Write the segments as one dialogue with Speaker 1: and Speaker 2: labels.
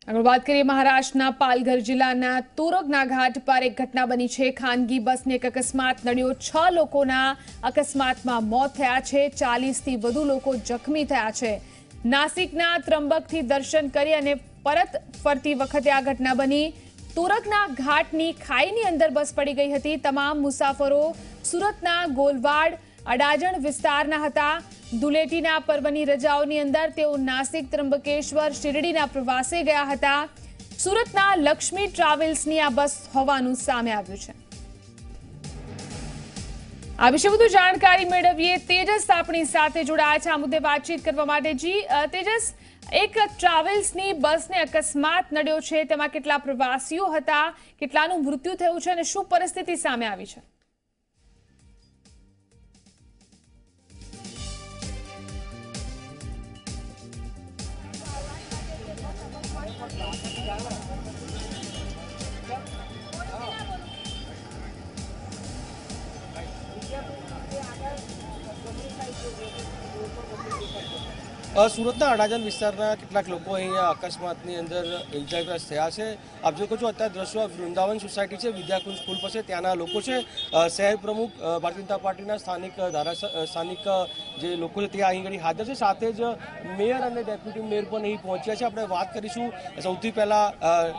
Speaker 1: આગળ વાત કરીએ મહારાષ્ટ્રના પાલઘર જિલ્લાના તુરગના ઘાટ પર એક ઘટના બની છે। ખાનગી બસને એક અકસ્માત નડ્યો। 6 લોકોના અકસ્માતમાં મોત થયા છે। 40થી વધુ લોકો જખમી થયા છે। નાસિકના ત્રંબકથી દર્શન કરી અને પરત ફરતી વખતે આ ઘટના બની। તુરગના ઘાટની ખાઈની અંદર બસ પડી ગઈ હતી। તમામ મુસાફરો સુરતના ગોલવાડ અડાજણ વિસ્તારના હતા। ધૂળેટીના પર્વની રજાઓની અંદર તેઓ નાસિક ત્રંબકેશ્વર શિરડીના પ્રવાસે ગયા હતા। સુરતના લક્ષ્મી ટ્રાવેલ્સની આ બસ હોવાનું સામે આવ્યું છે। આ વિશે વધુ જાણકારી મેળવીએ। તેજસ આપણી સાથે જોડાયા છે આ મુદ્દે વાતચીત કરવા માટે। જી તેજસ, એક ટ્રાવેલ્સની બસને અકસ્માત નડ્યો છે, તેમાં કેટલા પ્રવાસીઓ હતા, કેટલાનું મૃત્યુ થયું છે અને શું પરિસ્થિતિ સામે આવી છે?
Speaker 2: સુરતના અડાજણ વિસ્તારના કેટલાક લોકો અહીંયા અકસ્માતની અંદર ઇજાગ્રસ્ત થયા છે। આપ જો છો અત્યારે દ્રશ્યો વૃંદાવન સોસાયટી છે, વિદ્યાકુંજ સ્કૂલ પાસે ત્યાંના લોકો છે। શહેર પ્રમુખ ભારતીય જનતા પાર્ટીના સ્થાનિક જે લોકો છે તે અહીં હાજર છે। સાથે જ મેયર અને ડેપ્યુટી મેયર પણ અહીં પહોંચ્યા છે। આપણે વાત કરીશું સૌથી પહેલાં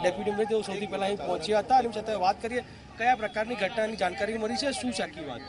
Speaker 2: ડેપ્યુટી મેયર તેઓ સૌથી પહેલાં અહીં પહોંચ્યા હતા। એની સાથે વાત કરીએ કયા પ્રકારની ઘટનાની જાણકારી મળી છે, શું છે આખી વાત?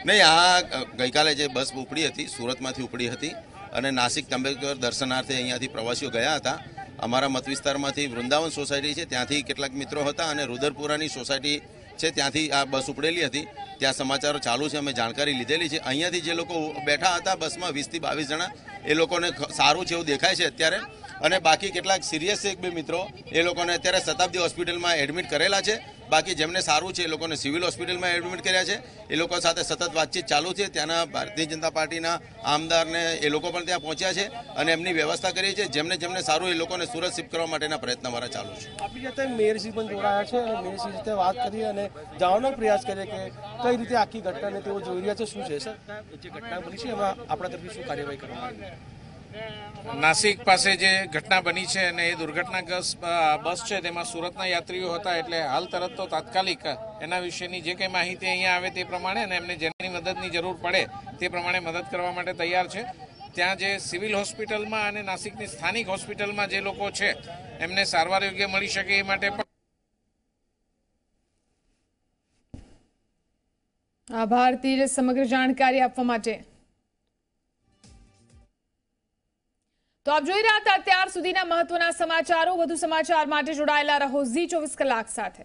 Speaker 3: નહીં, આ ગઈકાલે જે બસ ઉપડી હતી સુરતમાંથી ઉપડી હતી અને નાસિક ત્રંબકેશ્વર દર્શનાર્થે અહીંયાથી પ્રવાસીઓ ગયા હતા। અમારા મત વિસ્તારમાંથી વૃંદાવન સોસાયટી છે ત્યાંથી કેટલાક મિત્રો હતા અને રુદરપુરાની સોસાયટી છે ત્યાંથી આ બસ ઉપડેલી હતી। ત્યાં સમાચારો ચાલુ છે, અમે જાણકારી લીધેલી છે। અહીંયાથી જે લોકો બેઠા હતા બસમાં 20થી 22 જણા, એ લોકોને સારું છે એવું દેખાય છે અત્યારે, અને બાકી કેટલાક સિરિયસ છે 1-2 મિત્રો, એ લોકોને અત્યારે શતાબ્દી હોસ્પિટલમાં એડમિટ કરેલા છે। બાકી જેમને સારું છે એ લોકોને સિવિલ હોસ્પિટલમાં એડમિટ કર્યા છે। એ લોકો સાથે સતત વાતચીત ચાલુ છે। ત્યાંના ભારતીય જનતા પાર્ટીના આમદારને એ લોકો પણ ત્યાં પહોંચ્યા છે અને એમની વ્યવસ્થા કરી છે। જેમને સારું એ લોકોને સુરત શિફ્ટ કરવા માટેના પ્રયત્ન મારા ચાલુ છે।
Speaker 2: આપણી સાથે મેયરશ્રી પણ જોડાયા છે અને મેયરશ્રી સાથે વાત કરી અને જાણવાનો પ્રયાસ કરીએ કે કઈ રીતે આખી ઘટનાને તેઓ જોઈ રહ્યા છે, શું છે સર જે ઘટના બની છે એમાં આપણા તરફથી શું કાર્યવાહી કરવામાં આવી?
Speaker 4: નાસિક પાસે જે ઘટના બની છે અને એ દુર્ઘટનાગ્રસ્ત બસ છે તેમાં સુરતના યાત્રીઓ હતા, એટલે હાલ તરત તો તાત્કાલિક એના વિશેની જે કંઈ માહિતી અહીંયા આવે તે પ્રમાણે અને એમને જેની મદદની જરૂર પડે તે પ્રમાણે મદદ કરવા માટે તૈયાર છે। ત્યાં જે સિવિલ હોસ્પિટલમાં અને નાસિકની સ્થાનિક હોસ્પિટલમાં જે લોકો છે એમને સારવાર યોગ્ય મળી શકે એ માટે પણ
Speaker 1: આભાર તેજસ સમગ્ર જાણકારી આપવા માટે। તો આપ જોઈ રહ્યા હતા અત્યાર સુધીના મહત્વના સમાચારો। વધુ સમાચાર માટે જોડાયેલા રહો Zee 24 કલાક સાથે।